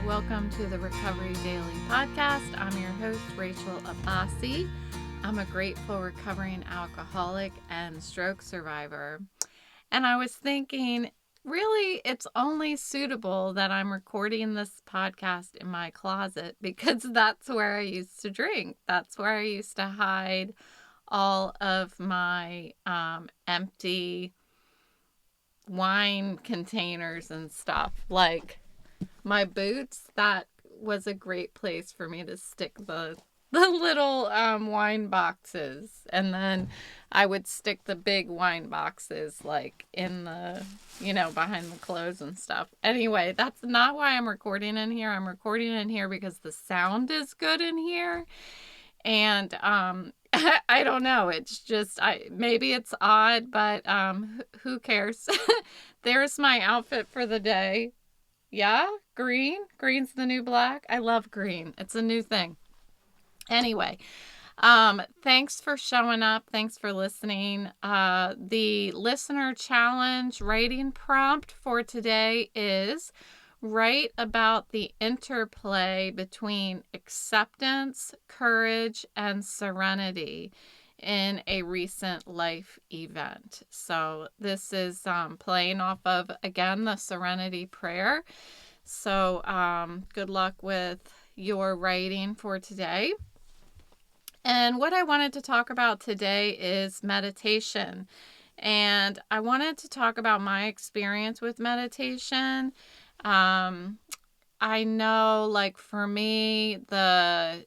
welcome to the Recovery Daily Podcast. I'm your host, Rachel Abbasi. I'm a grateful recovering alcoholic and stroke survivor. And I was thinking, really, it's only suitable that I'm recording this podcast in my closet because that's where I used to drink. That's where I used to hide all of my empty wine containers and stuff. Like my boots, that was a great place for me to stick the little wine boxes. And then I would stick the big wine boxes like in the, behind the clothes and stuff. Anyway, that's not why I'm recording in here. I'm recording in here because the sound is good in here. And I don't know. It's just, maybe it's odd, but who cares? There's my outfit for the day. Yeah, green. Green's the new black. I love green. It's a new thing. Anyway, thanks for showing up. Thanks for listening. The listener challenge writing prompt for today is write about the interplay between acceptance, courage, and serenity in a recent life event. So this is playing off of, again, the Serenity Prayer. So good luck with your writing for today. And what I wanted to talk about today is meditation. And I wanted to talk about my experience with meditation. I know, like, for me, the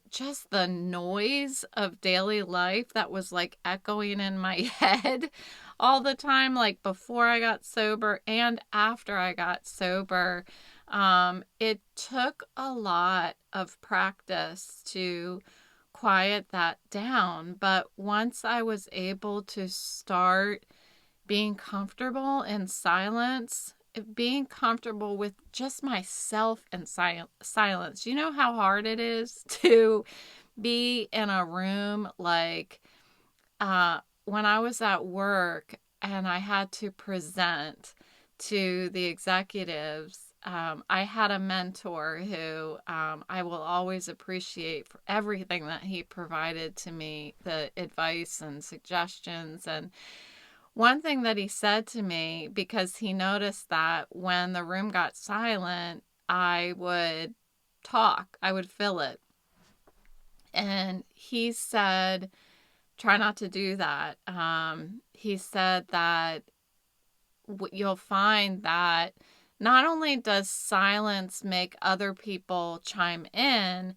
noise of daily life that was like echoing in my head all the time, like before I got sober and after I got sober, it took a lot of practice to quiet that down. But once I was able to start being comfortable in silence, being comfortable with just myself and silence. You know how hard it is to be in a room, like when I was at work and I had to present to the executives. I had a mentor who I will always appreciate for everything that he provided to me, the advice and suggestions. And one thing that he said to me, because he noticed that when the room got silent, I would talk, I would fill it. And he said, try not to do that. He said that you'll find that not only does silence make other people chime in,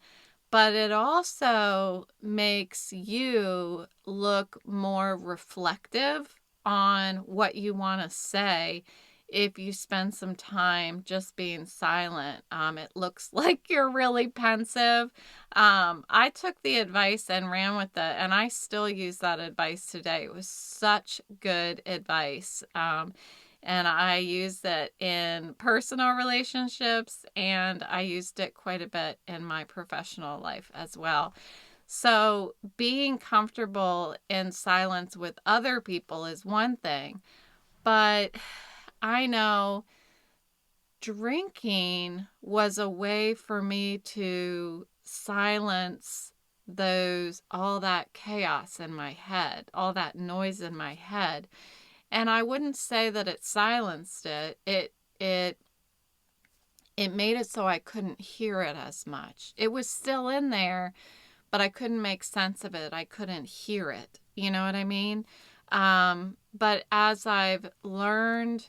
but it also makes you look more reflective on what you want to say if you spend some time just being silent. It looks like you're really pensive. I took the advice and ran with it, and I still use that advice today. It was such good advice. And I used it in personal relationships, and I used it quite a bit in my professional life as well. So being comfortable in silence with other people is one thing, but I know drinking was a way for me to silence all that chaos in my head, all that noise in my head. And I wouldn't say that it silenced it. It made it so I couldn't hear it as much. It was still in there, but I couldn't make sense of it. I couldn't hear it. You know what I mean? But as I've learned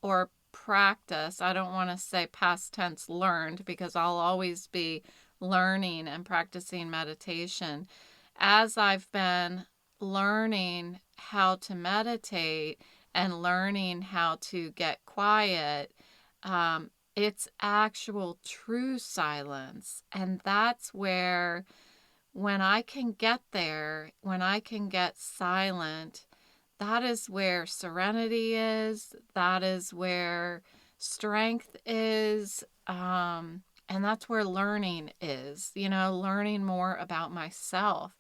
or practiced, I don't want to say past tense learned because I'll always be learning and practicing meditation. As I've been learning how to meditate and learning how to get quiet, it's actual true silence. And that's where, when I can get there, when I can get silent, that is where serenity is. That is where strength is. And that's where learning is, learning more about myself.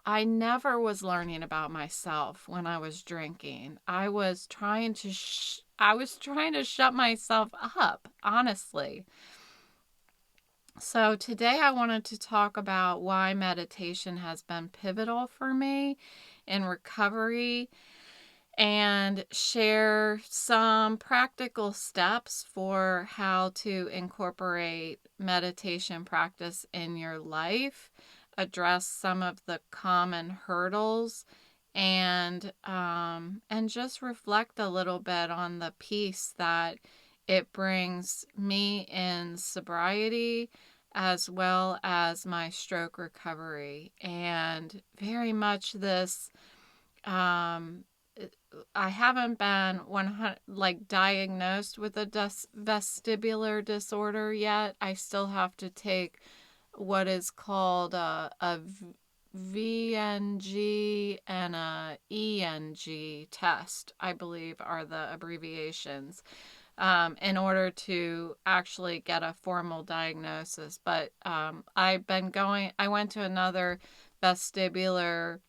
I never was learning about myself when I was drinking. I was trying to shut myself up, honestly. So today I wanted to talk about why meditation has been pivotal for me in recovery and share some practical steps for how to incorporate meditation practice in your life, address some of the common hurdles, and just reflect a little bit on the peace that it brings me in sobriety as well as my stroke recovery. And very much this um I haven't been 100 like diagnosed with a vestibular disorder yet. I still have to take what is called a VNG and a ENG test, I believe are the abbreviations, in order to actually get a formal diagnosis. But I went to another vestibular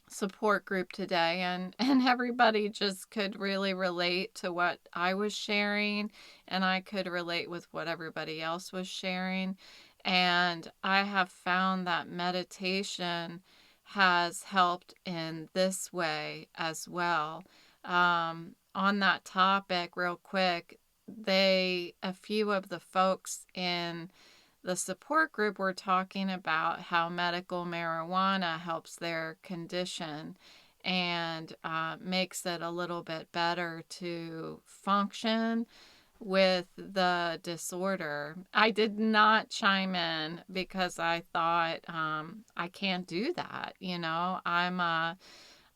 support group today, and everybody just could really relate to what I was sharing, and I could relate with what everybody else was sharing. And I have found that meditation has helped in this way as well. On that topic, real quick, a few of the folks in the support group were talking about how medical marijuana helps their condition and makes it a little bit better to function with the disorder. I did not chime in because I thought I can't do that.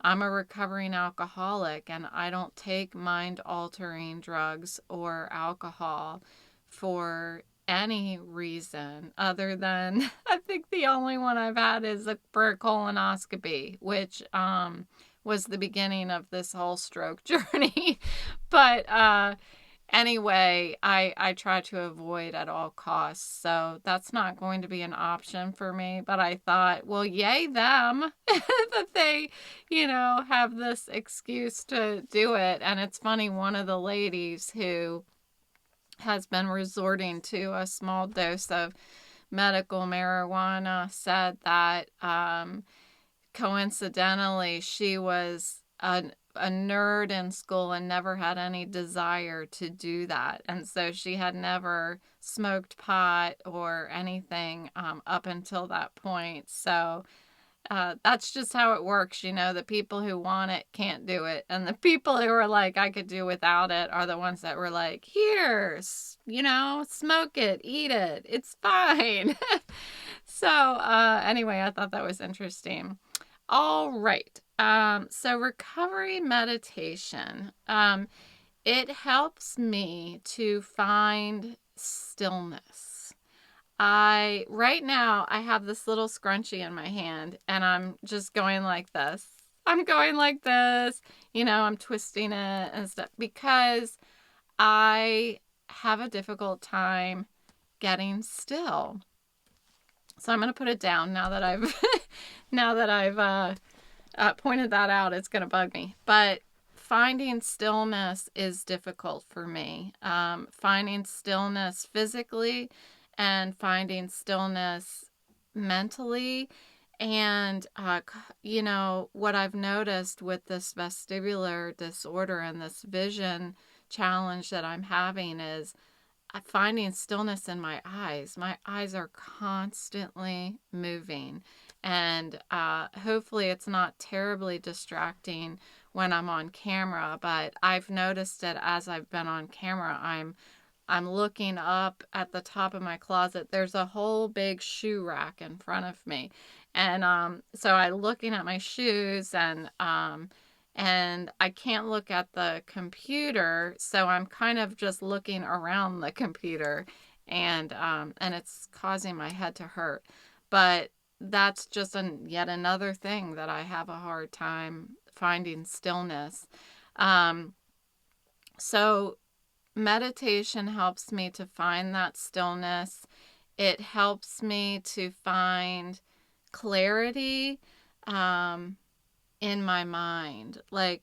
I'm a recovering alcoholic, and I don't take mind altering drugs or alcohol for any reason other than I think the only one I've had is for a colonoscopy, which was the beginning of this whole stroke journey. But anyway, I try to avoid at all costs. So that's not going to be an option for me. But I thought, well, yay them that they, have this excuse to do it. And it's funny, one of the ladies who has been resorting to a small dose of medical marijuana said that coincidentally she was a nerd in school and never had any desire to do that. And so she had never smoked pot or anything up until that point. So that's just how it works. The people who want it can't do it. And the people who are like, I could do without it, are the ones that were like, here, smoke it, eat it. It's fine. So anyway, I thought that was interesting. All right. So recovery meditation, it helps me to find stillness. Right now I have this little scrunchie in my hand and I'm just going like this. I'm going like this, I'm twisting it and stuff because I have a difficult time getting still. So I'm going to put it down now that I've pointed that out. It's going to bug me. But finding stillness is difficult for me. Finding stillness physically and finding stillness mentally. And, what I've noticed with this vestibular disorder and this vision challenge that I'm having is finding stillness in my eyes. My eyes are constantly moving, and hopefully it's not terribly distracting when I'm on camera, but I've noticed it as I've been on camera. I'm looking up at the top of my closet. There's a whole big shoe rack in front of me. And so I'm looking at my shoes, and I can't look at the computer, so I'm kind of just looking around the computer, and it's causing my head to hurt. But that's just yet another thing that I have a hard time finding stillness. So meditation helps me to find that stillness. It helps me to find clarity in my mind. Like,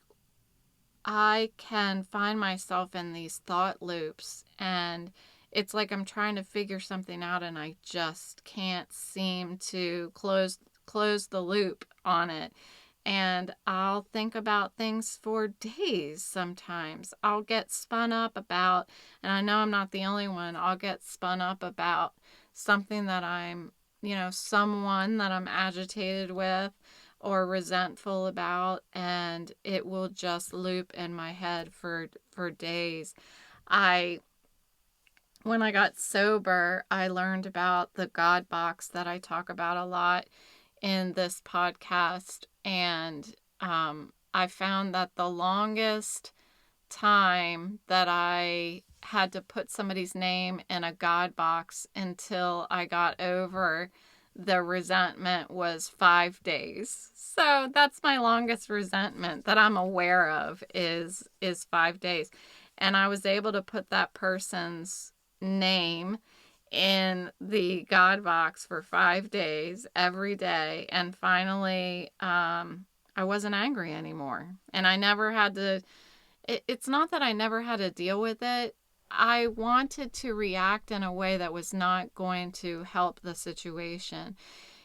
I can find myself in these thought loops, and it's like I'm trying to figure something out and I just can't seem to close the loop on it. And I'll think about things for days sometimes. I'll get spun up about, and I know I'm not the only one, I'll get spun up about something that someone that I'm agitated with or resentful about, and it will just loop in my head for days. I When I got sober, I learned about the God box that I talk about a lot in this podcast. And I found that the longest time that I had to put somebody's name in a God box until I got over the resentment was 5 days. So that's my longest resentment that I'm aware of is 5 days. And I was able to put that person's name in the God box for 5 days every day. And finally, I wasn't angry anymore. And I never had to, it's not that I never had to deal with it. I wanted to react in a way that was not going to help the situation.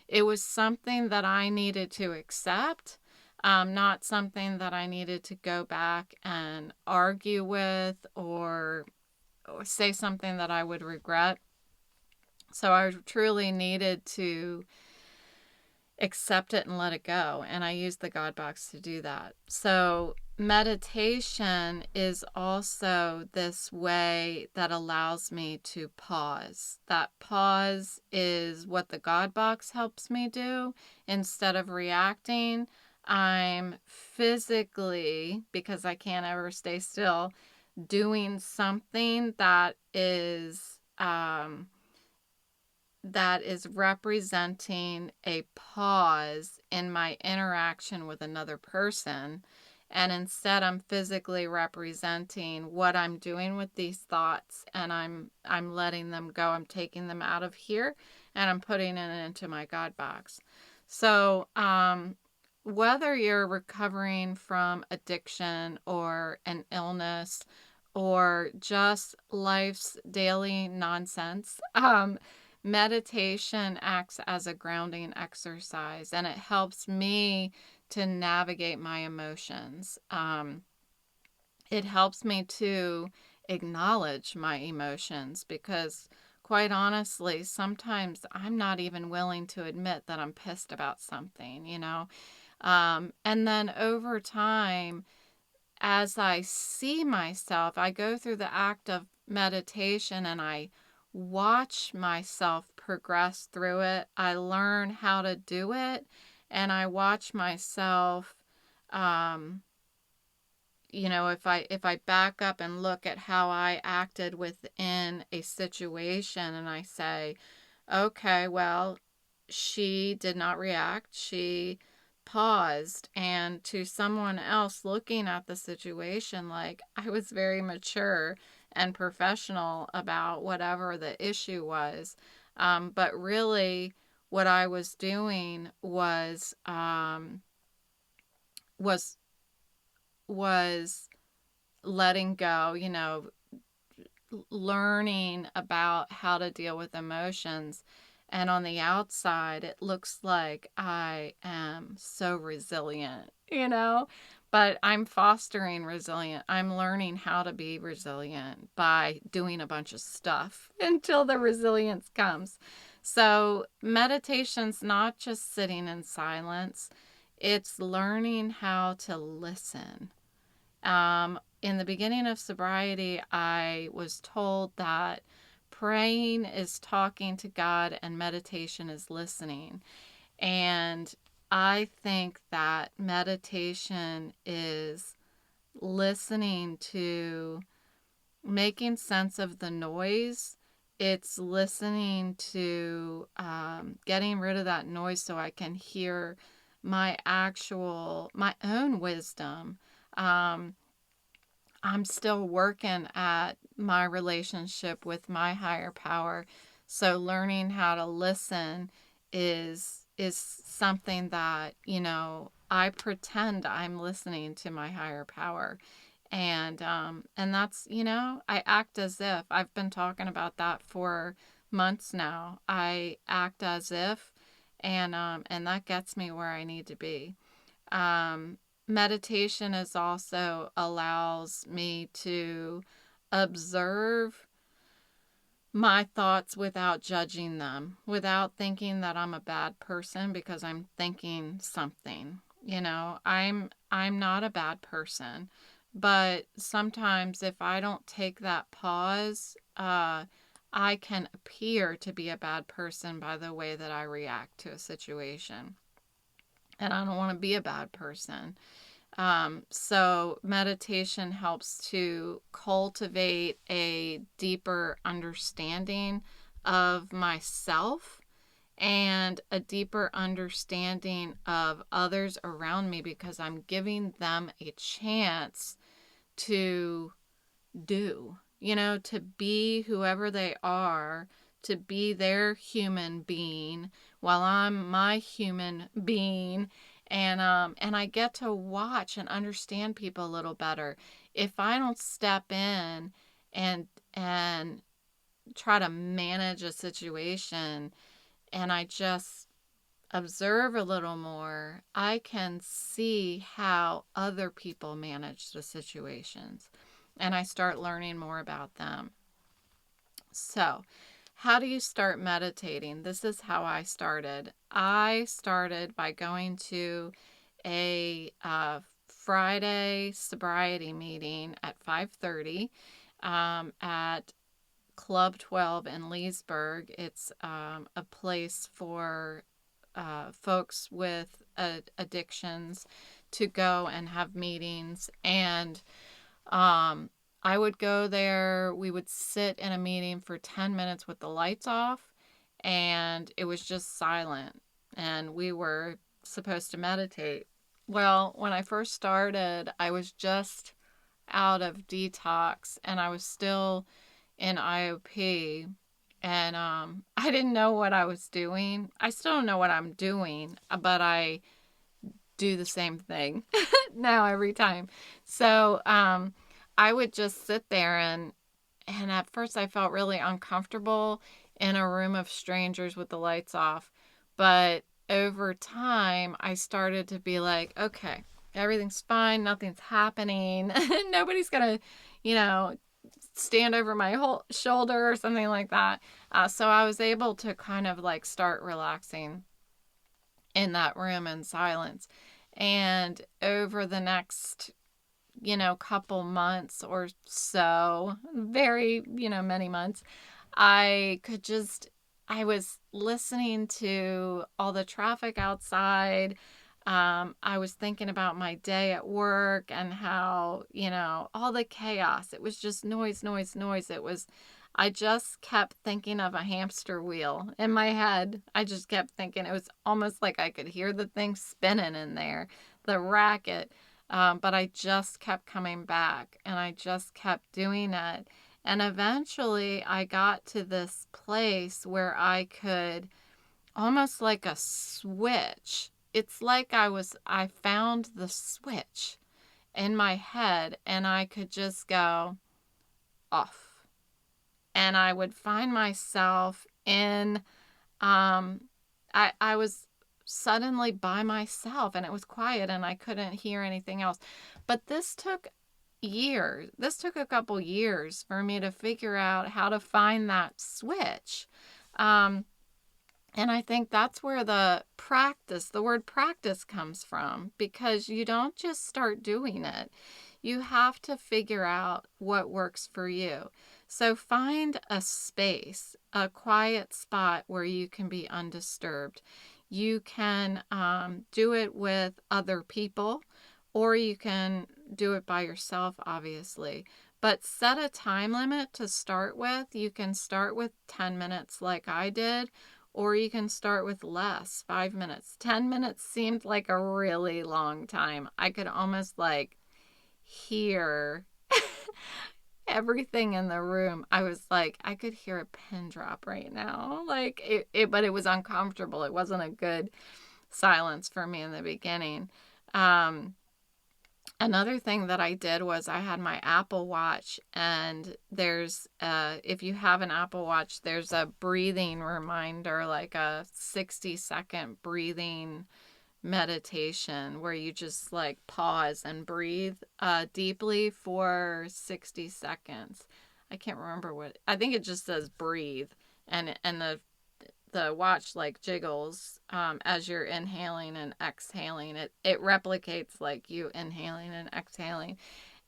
It was something that I needed to accept, not something that I needed to go back and argue with or say something that I would regret. So I truly needed to accept it and let it go. And I use the God box to do that. So meditation is also this way that allows me to pause. That pause is what the God box helps me do. Instead of reacting, I'm physically, because I can't ever stay still, doing something that is representing a pause in my interaction with another person. And instead I'm physically representing what I'm doing with these thoughts, and I'm letting them go. I'm taking them out of here and I'm putting it into my God box. So whether you're recovering from addiction or an illness or just life's daily nonsense, meditation acts as a grounding exercise, and it helps me to navigate my emotions. It helps me to acknowledge my emotions because, quite honestly, sometimes I'm not even willing to admit that I'm pissed about something. And then over time, as I see myself, I go through the act of meditation and I watch myself progress through it. I learn how to do it, and I watch myself. Um, if I back up and look at how I acted within a situation, and I say, okay, well, she did not react. She paused. And to someone else looking at the situation, like, I was very mature and professional about whatever the issue was. But really, what I was doing was was letting go, learning about how to deal with emotions. And on the outside, it looks like I am so resilient. But I'm fostering resilient. I'm learning how to be resilient by doing a bunch of stuff until the resilience comes. So meditation's not just sitting in silence. It's learning how to listen. In the beginning of sobriety, I was told that praying is talking to God and meditation is listening. And I think that meditation is listening to making sense of the noise. It's listening to getting rid of that noise so I can hear my own wisdom. I'm still working at my relationship with my higher power. So learning how to listen is something that, I pretend I'm listening to my higher power. And that's, I act as if. I've been talking about that for months now. I act as if, and that gets me where I need to be. Um, Meditation is also allows me to observe my thoughts without judging them, without thinking that I'm a bad person because I'm thinking something. I'm not a bad person, but sometimes if I don't take that pause, I can appear to be a bad person by the way that I react to a situation. And I don't want to be a bad person. So meditation helps to cultivate a deeper understanding of myself and a deeper understanding of others around me because I'm giving them a chance to to be whoever they are, to be their human being while I'm my human being. And I get to watch and understand people a little better. If I don't step in and try to manage a situation and I just observe a little more, I can see how other people manage the situations and I start learning more about them. So, how do you start meditating? This is how I started. I started by going to a Friday sobriety meeting at 5:30 at Club 12 in Leesburg. It's a place for folks with addictions to go and have meetings. And I would go there. We would sit in a meeting for 10 minutes with the lights off, and it was just silent. And we were supposed to meditate. Well, when I first started, I was just out of detox and I was still in IOP. And I didn't know what I was doing. I still don't know what I'm doing, but I do the same thing now every time. So I would just sit there and at first I felt really uncomfortable in a room of strangers with the lights off. But over time, I started to be like, okay, everything's fine, nothing's happening. Nobody's going to, stand over my whole shoulder or something like that. So I was able to kind of like start relaxing in that room in silence. And over the next, couple months or so, very, many months, I could just, I was listening to all the traffic outside. I was thinking about my day at work and how, all the chaos. It was just noise, noise, noise. I just kept thinking of a hamster wheel in my head. I just kept thinking it was almost like I could hear the thing spinning in there, the racket. But I just kept coming back and I just kept doing it. And eventually I got to this place where I could almost like a switch. It's like I found the switch in my head and I could just go off. And I would find myself in, I was suddenly by myself and it was quiet and I couldn't hear anything else. But this took years. This took a couple years for me to figure out how to find that switch. And I think that's where the word practice comes from, because you don't just start doing it. You have to figure out what works for you. So find a space, a quiet spot where you can be undisturbed. You can do it with other people, or you can do it by yourself, obviously. But set a time limit to start with. You can start with 10 minutes like I did, or you can start with less, 5 minutes. 10 minutes seemed like a really long time. I could almost like hear everything in the room. I was like, I could hear a pin drop right now. Like but it was uncomfortable. It wasn't a good silence for me in the beginning. Another thing that I did was I had my Apple Watch, and there's, if you have an Apple Watch, there's a breathing reminder, like a 60-second breathing meditation where you just like pause and breathe deeply for 60 seconds. I can't remember what, I think it just says breathe, and the watch like jiggles as you're inhaling and exhaling. It replicates like you inhaling and exhaling.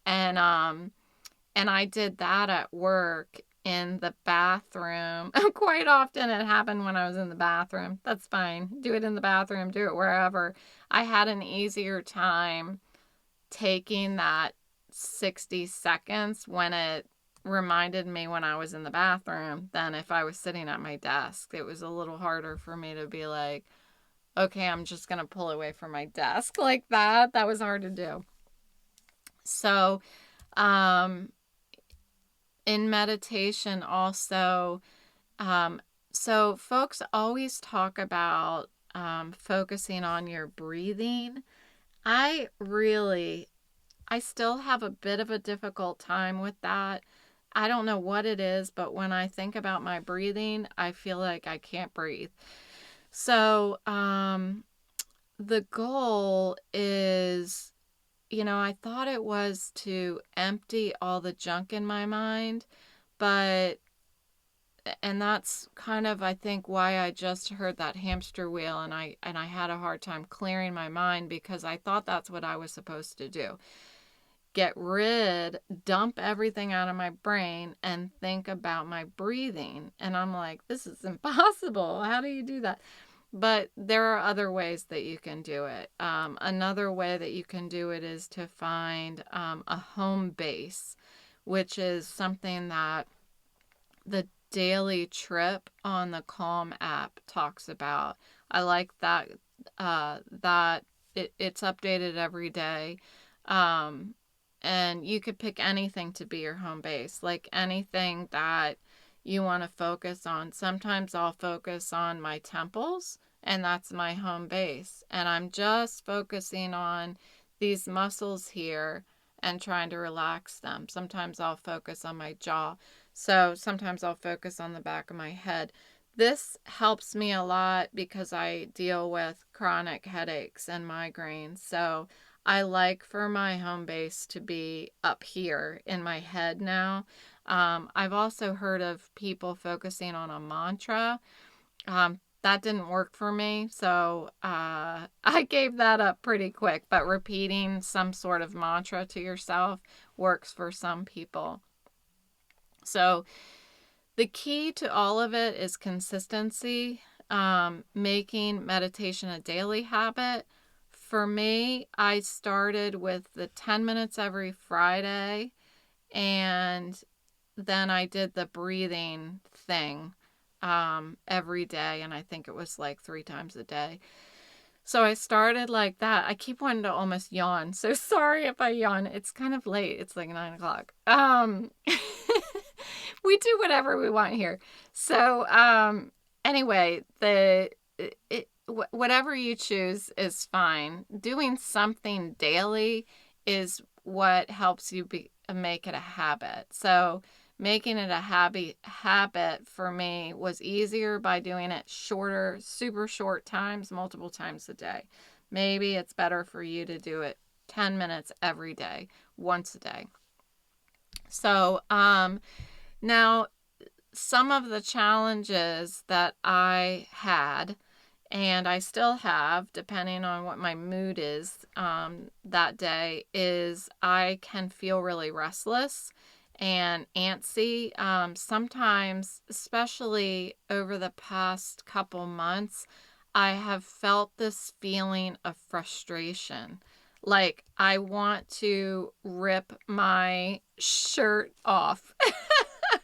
And I did that at work in the bathroom. Quite often it happened when I was in the bathroom. That's fine. Do it in the bathroom, do it wherever. I had an easier time taking that 60 seconds when it reminded me when I was in the bathroom than if I was sitting at my desk. It was a little harder for me to be like, okay, I'm just going to pull away from my desk like that. That was hard to do. So, in meditation also, so folks always talk about focusing on your breathing. I still have a bit of a difficult time with that. I don't know what it is, but when I think about my breathing, I feel like I can't breathe. So, the goal is, I thought it was to empty all the junk in my mind, and that's kind of, I think, why I just heard that hamster wheel, and I had a hard time clearing my mind because I thought that's what I was supposed to do. Dump everything out of my brain and think about my breathing. And I'm like, this is impossible. How do you do that? But there are other ways that you can do it. Another way that you can do it is to find a home base, which is something that the daily trip on the Calm app talks about. I like that it's updated every day. And you could pick anything to be your home base, like anything that you want to focus on. Sometimes I'll focus on my temples, and that's my home base. And I'm just focusing on these muscles here and trying to relax them. Sometimes I'll focus on my jaw. So sometimes I'll focus on the back of my head. This helps me a lot because I deal with chronic headaches and migraines. So I like for my home base to be up here in my head now. I've also heard of people focusing on a mantra. That didn't work for me, so I gave that up pretty quick. But repeating some sort of mantra to yourself works for some people. So the key to all of it is consistency, making meditation a daily habit. For me, I started with the 10 minutes every Friday, and then I did the breathing thing every day, and I think it was like 3 times a day. So I started like that. I keep wanting to almost yawn, so sorry if I yawn. It's kind of late. It's like 9 o'clock. We do whatever we want here. So anyway, whatever you choose is fine. Doing something daily is what helps you make it a habit. So making it a habit for me was easier by doing it shorter, super short times, multiple times a day. Maybe it's better for you to do it 10 minutes every day, once a day. So now some of the challenges that I had, and I still have, depending on what my mood is that day, is I can feel really restless and antsy. Sometimes, especially over the past couple months, I have felt this feeling of frustration. Like I want to rip my shirt off. I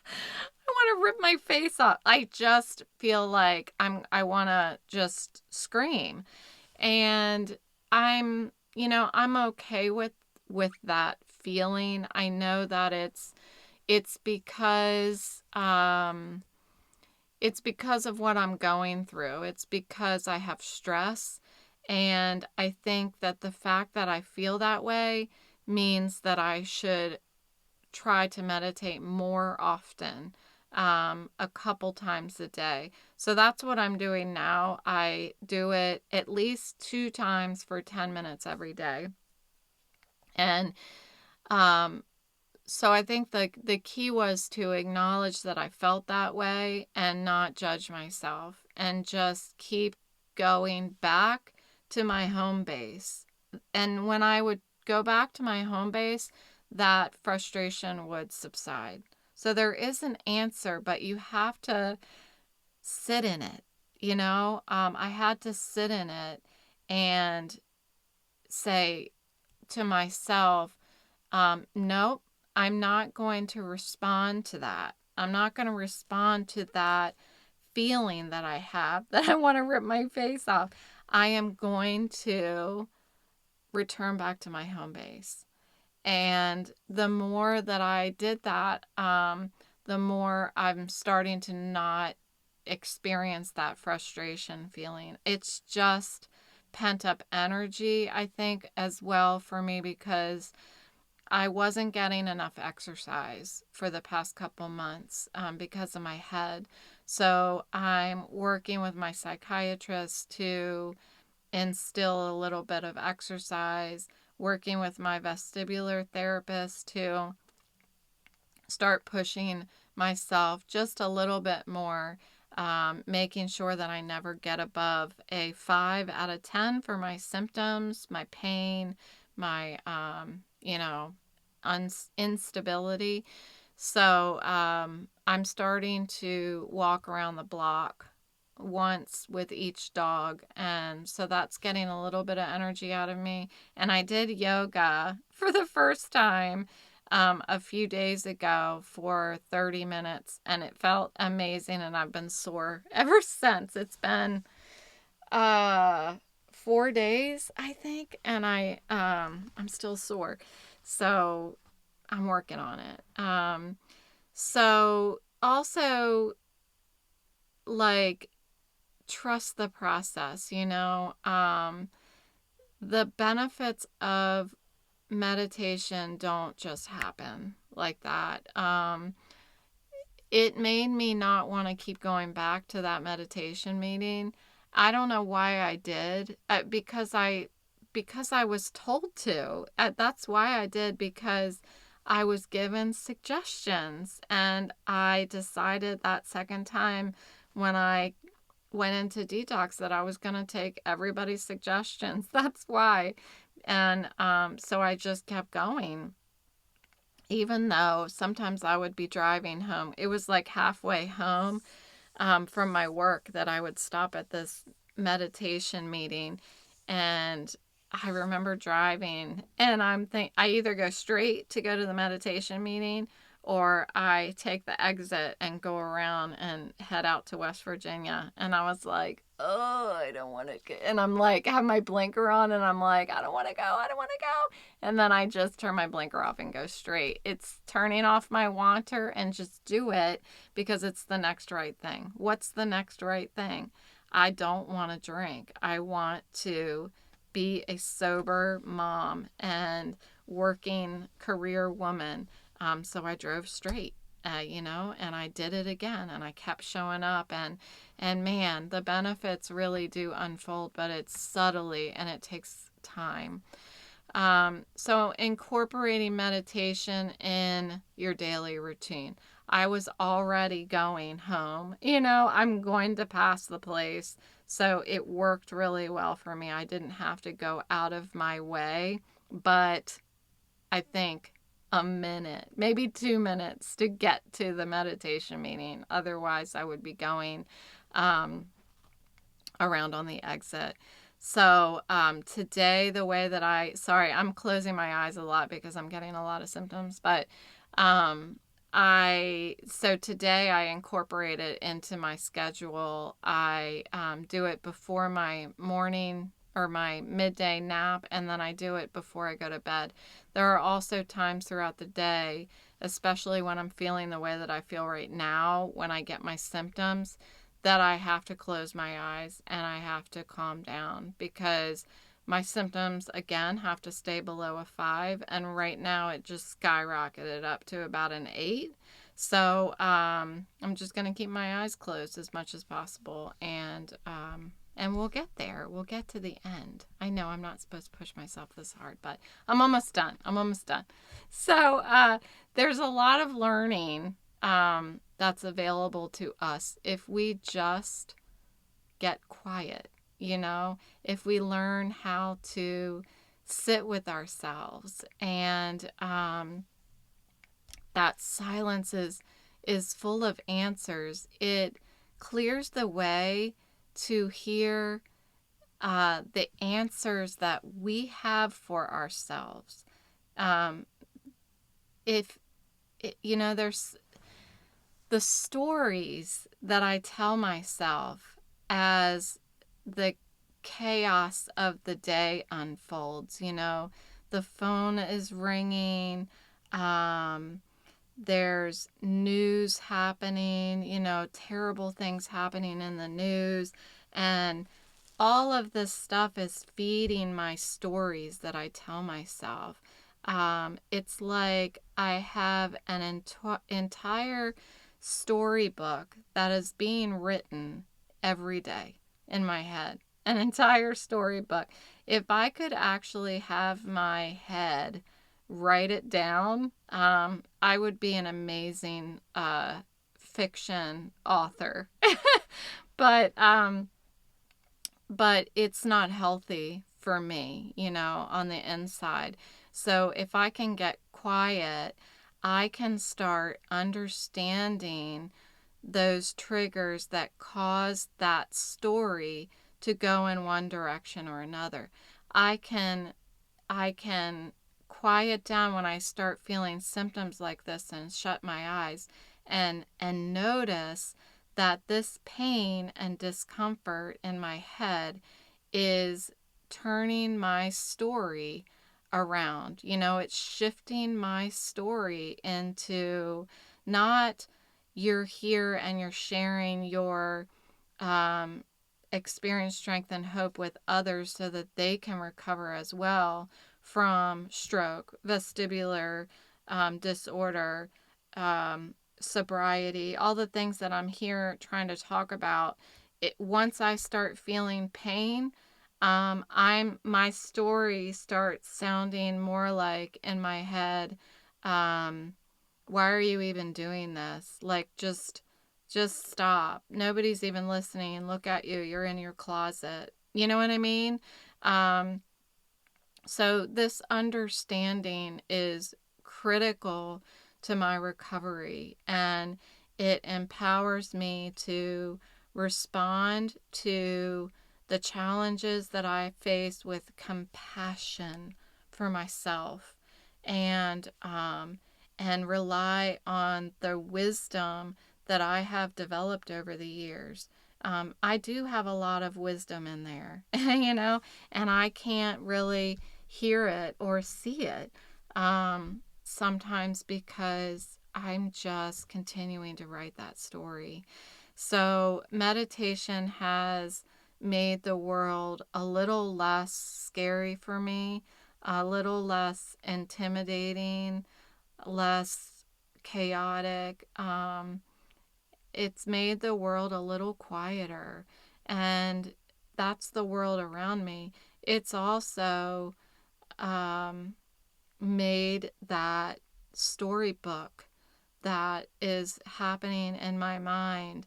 want to rip my face off. I just feel like I want to just scream. And I'm okay with that feeling. I know that it's because it's because of what I'm going through. It's because I have stress, and I think that the fact that I feel that way means that I should try to meditate more often, a couple times a day. So that's what I'm doing now. I do it at least 2 times for 10 minutes every day. And um, so I think the key was to acknowledge that I felt that way and not judge myself and just keep going back to my home base. And when I would go back to my home base, that frustration would subside. So there is an answer, but you have to sit in it. I had to sit in it and say to myself, nope, I'm not going to respond to that. I'm not going to respond to that feeling that I have that I want to rip my face off. I am going to return back to my home base. And the more that I did that, the more I'm starting to not experience that frustration feeling. It's just pent up energy, I think, as well for me, because I wasn't getting enough exercise for the past couple months because of my head. So I'm working with my psychiatrist to instill a little bit of exercise, working with my vestibular therapist to start pushing myself just a little bit more, making sure that I never get above a 5 out of 10 for my symptoms, my pain, my, instability. So I'm starting to walk around the block once with each dog. And so that's getting a little bit of energy out of me. And I did yoga for the first time a few days ago for 30 minutes, and it felt amazing. And I've been sore ever since. It's been 4 days, I think, and I'm still sore. So I'm working on it. So also, like, trust the process, the benefits of meditation don't just happen like that. It made me not want to keep going back to that meditation meeting. I don't know why I did, because I was told to. That's why I did, because I was given suggestions, and I decided that second time when I went into detox that I was going to take everybody's suggestions. That's why. And so I just kept going, even though sometimes I would be driving home. It was like halfway home from my work that I would stop at this meditation meeting. And I remember driving, and I either go straight to go to the meditation meeting, or I take the exit and go around and head out to West Virginia. And I was like, oh, I don't want to go. And I'm like, I have my blinker on, and I'm like, I don't want to go. I don't want to go. And then I just turn my blinker off and go straight. It's turning off my wanter and just do it, because it's the next right thing. What's the next right thing? I don't want to drink. I want to be a sober mom and working career woman. So I drove straight, and I did it again, and I kept showing up, and man, the benefits really do unfold, but it's subtly, and it takes time. So incorporating meditation in your daily routine. I was already going home. I'm going to pass the place. So it worked really well for me. I didn't have to go out of my way, but I think a minute, maybe 2 minutes to get to the meditation meeting. Otherwise, I would be going around on the exit. So today, the way that I'm closing my eyes a lot because I'm getting a lot of symptoms, but so today I incorporate it into my schedule. I do it before my morning or my midday nap, and then I do it before I go to bed. There are also times throughout the day, especially when I'm feeling the way that I feel right now, when I get my symptoms, that I have to close my eyes and I have to calm down, because My symptoms, again, have to stay below a 5. And right now it just skyrocketed up to about an 8. So I'm just going to keep my eyes closed as much as possible. And we'll get there. We'll get to the end. I know I'm not supposed to push myself this hard, but I'm almost done. I'm almost done. So there's a lot of learning that's available to us if we just get quiet, you know, if we learn how to sit with ourselves, and that silence is full of answers. It clears the way to hear the answers that we have for ourselves. Um, if you know, there's the stories that I tell myself as the chaos of the day unfolds. You know, the phone is ringing. There's news happening, you know, terrible things happening in the news. And all of this stuff is feeding my stories that I tell myself. It's like I have an entire storybook that is being written every day in my head. An entire storybook. If I could actually have my head write it down, I would be an amazing fiction author. but but it's not healthy for me, you know, on the inside. So if I can get quiet, I can start understanding those triggers that cause that story to go in one direction or another. I can I can quiet down when I start feeling symptoms like this and shut my eyes and notice that this pain and discomfort in my head is turning my story around. You know, it's shifting my story into not you're here and you're sharing your um, experience, strength, and hope with others so that they can recover as well from stroke, vestibular disorder, sobriety, all the things that I'm here trying to talk about. Once I start feeling pain, my story starts sounding more like in my head, why are you even doing this? Like, just stop. Nobody's even listening. Look at you. You're in your closet. You know what I mean? So this understanding is critical to my recovery, and it empowers me to respond to the challenges that I face with compassion for myself, and and rely on the wisdom that I have developed over the years. I do have a lot of wisdom in there, you know, and I can't really hear it or see it sometimes because I'm just continuing to write that story. So meditation has made the world a little less scary for me, a little less intimidating, less chaotic. It's made the world a little quieter, and that's the world around me. It's also made that storybook that is happening in my mind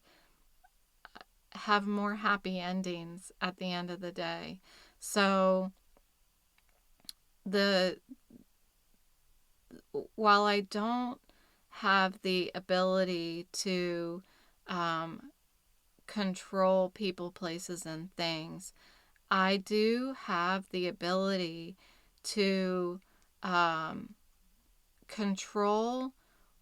have more happy endings at the end of the day. So the while I don't have the ability to control people, places, and things, I do have the ability to control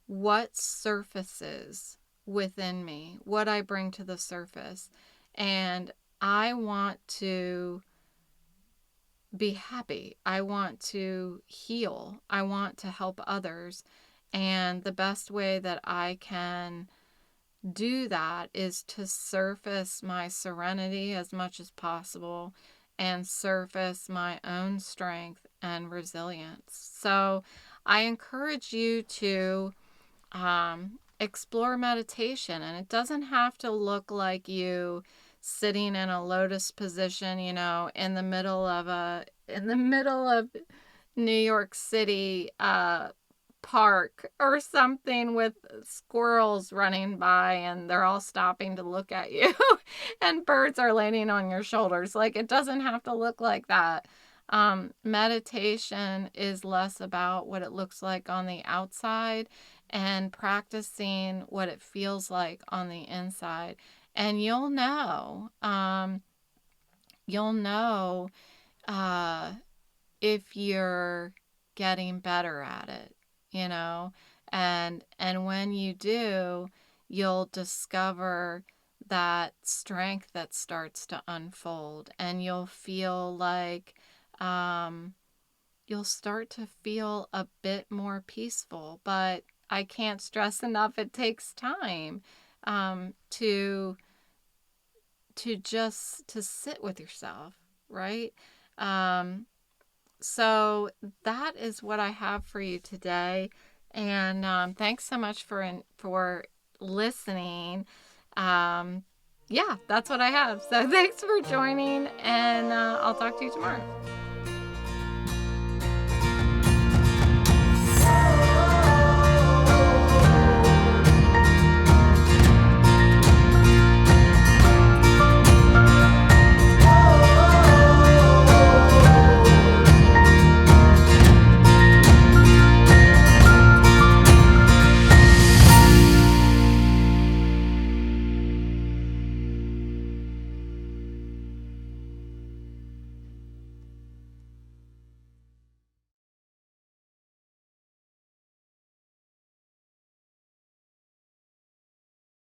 what surfaces within me, what I bring to the surface. And I want to be happy. I want to heal. I want to help others. And the best way that I can do that is to surface my serenity as much as possible and surface my own strength and resilience. So I encourage you to explore meditation, and it doesn't have to look like you sitting in a lotus position, in the middle of New York City park or something with squirrels running by and they're all stopping to look at you and birds are landing on your shoulders. Like, it doesn't have to look like that. Meditation is less about what it looks like on the outside and practicing what it feels like on the inside. And you'll know if you're getting better at it, you know, and when you do, you'll discover that strength that starts to unfold, and you'll start to feel a bit more peaceful. But I can't stress enough, it takes time to just to sit with yourself, right? So that is what I have for you today, and thanks so much for listening. Um, yeah, that's what I have. So thanks for joining, and I'll talk to you tomorrow.